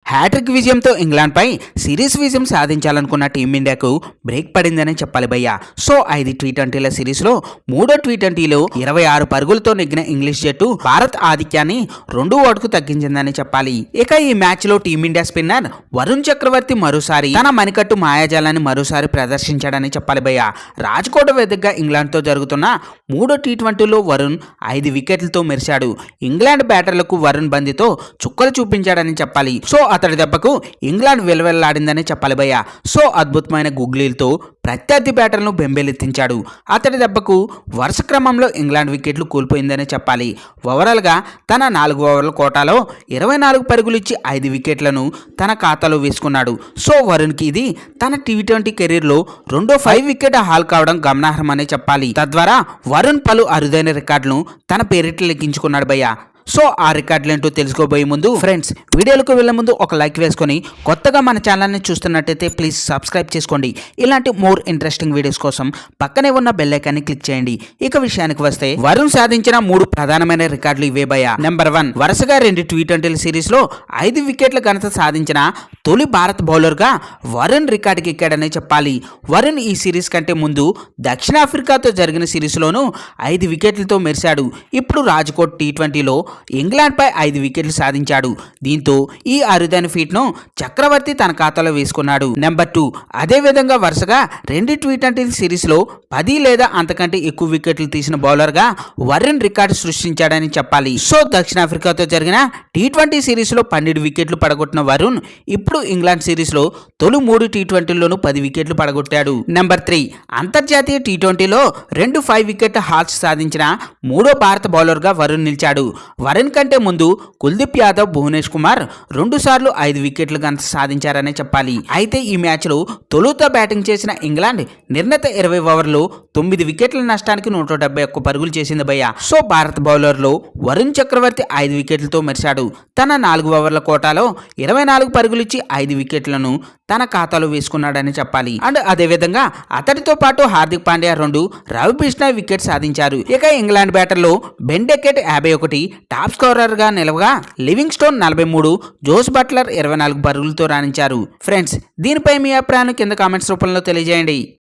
Hat trick విజయంతో ఇంగ్లాండ్పై series విజయం సాధించాలనుకున్న టీమిండియాకు బ్రేక్ పడిందని చెప్పాలి భయ్య. సో 5 టీ20ల సిరీస్లో మూడో టీ20లో 26 పరుగులతో నెగ్గిన ఇంగ్లీష్ జట్టు భారత్ ఆధిక్యాన్ని 2-1కు తగ్గించిందని చెప్పాలి. ఇక ఈ మ్యాచ్లో టీమిండియా స్పిన్నర్ వరుణ్ చక్రవర్తి మరోసారి తన మణికట్టు మాయాజాలాన్ని మరోసారి ప్రదర్శించాడని చెప్పాలి భయ్య. రాజ్కోట్ వేదికగా ఇంగ్లాండ్తో జరుగుతున్న మూడో టీ20లో వరుణ్ 5 వికెట్లతో మెరిశాడు. ఇంగ్లాండ్ బ్యాటర్లకు వరుణ్ బంతితో చుక్కలు చూపించాడని చెప్పాలి. సో అతడి దెబ్బకు ఇంగ్లాండ్ విలవిల్లాడిందని చెప్పాలి భయ్య. సో అద్భుతమైన గుగ్లీలతో ప్రత్యర్థి బ్యాటర్లను బెంబేలెత్తించాడు. అతడి దెబ్బకు వరుస క్రమంలో ఇంగ్లాండ్ వికెట్లు కోల్పోయిందని చెప్పాలి. ఓవరాల్గా తన 4 ఓవర్ల కోటాలో 24 పరుగులు ఇచ్చి 5 వికెట్లను తన ఖాతాలో వేసుకున్నాడు. సో వరుణ్కి ఇది తన టీ20 కెరీర్లో రెండో 5 వికెట్ హాల్ కావడం గమనార్హమనే చెప్పాలి. తద్వారా వరుణ్ పలు అరుదైన రికార్డులను తన పేరిట లెక్కించుకున్నాడు భయ్య. సో ఆ రికార్డులు ఏంటో తెలుసుకోబోయే ముందు ఫ్రెండ్స్, వీడియోలకు వెళ్ళే ముందు ఒక లైక్ వేసుకొని కొత్తగా మన ఛానల్ని చూస్తున్నట్టయితే ప్లీజ్ సబ్స్క్రైబ్ చేసుకోండి. ఇలాంటి మోర్ ఇంట్రెస్టింగ్ వీడియోస్ కోసం పక్కనే ఉన్న బెల్ ఐకాన్ని క్లిక్ చేయండి. ఇక విషయానికి వస్తే వరుణ్ సాధించిన 3 ప్రధానమైన రికార్డులు ఇవే భయ్య. నెంబర్ 1, వరుసగా 2 టీ20ల సిరీస్లో 5 వికెట్ల ఘనత సాధించిన తొలి భారత బౌలర్గా వరుణ్ రికార్డుకి ఎక్కాడనే చెప్పాలి. వరుణ్ ఈ సిరీస్ కంటే ముందు దక్షిణాఫ్రికాతో జరిగిన సిరీస్లోనూ 5 వికెట్లతో మెరిశాడు. ఇప్పుడు రాజ్కోట్ టీ20లో ఇంగ్లాండ్పై 5 వికెట్లు సాధించాడు. దీంతో ఈ అరుదైన ఫీట్ను చక్రవర్తి తన ఖాతాలో వేసుకున్నాడు. నెంబర్ 2, అదేవిధంగా వరుసగా 2 టీ20 సిరీస్లో 10 లేదా అంతకంటే ఎక్కువ వికెట్లు తీసిన బౌలర్గా వరుణ్ రికార్డు సృష్టించాడని చెప్పాలి. సో దక్షిణాఫ్రికాతో జరిగిన టీ20 సిరీస్లో 12 వికెట్లు పడగొట్టిన వరుణ్ ఇప్పుడు ఇంగ్లాండ్ సిరీస్లో తొలి 3 టీ20లోనూ 10 వికెట్లు పడగొట్టాడు. నెంబర్ 3, అంతర్జాతీయ టీ20లో 2 5 వికెట్ హాల్స్ సాధించిన మూడో భారత బౌలర్గా వరుణ్ నిలిచాడు. వరుణ్ కంటే ముందు కుల్దీప్ యాదవ్, భువనేష్ కుమార్ 2 సార్లు 5 వికెట్లు ఘనత సాధించారనే చెప్పాలి. అయితే ఈ మ్యాచ్లో తొలుత బ్యాటింగ్ చేసిన ఇంగ్లాండ్ నిర్ణీత 20 ఓవర్లో 9 వికెట్ల నష్టానికి 171 పరుగులు చేసింది భయ్య. సో భారత బౌలర్లో వరుణ్ చక్రవర్తి 5 వికెట్లతో మెరిశాడు. తన 4 ఓవర్ల కోటాలో 24 పరుగులు ఇచ్చి 5 వికెట్లను తన ఖాతాలో వేసుకున్నాడని చెప్పాలి. అండ్ అదేవిధంగా అతడితో పాటు హార్దిక్ పాండ్యా 2, రవి బిష్నాయ్ వికెట్ సాధించారు. ఇక ఇంగ్లాండ్ బ్యాటర్లో బెన్ డెకెట్ 51, టాప్ స్కోరర్గా నిలవగా లివింగ్స్టోన్ 43, జోస్ బట్లర్ 24 పరుగులతో రాణించారు. ఫ్రెండ్స్, దీనిపై మీ అభిప్రాయాన్ని కింద కామెంట్స్ రూపంలో తెలియజేయండి.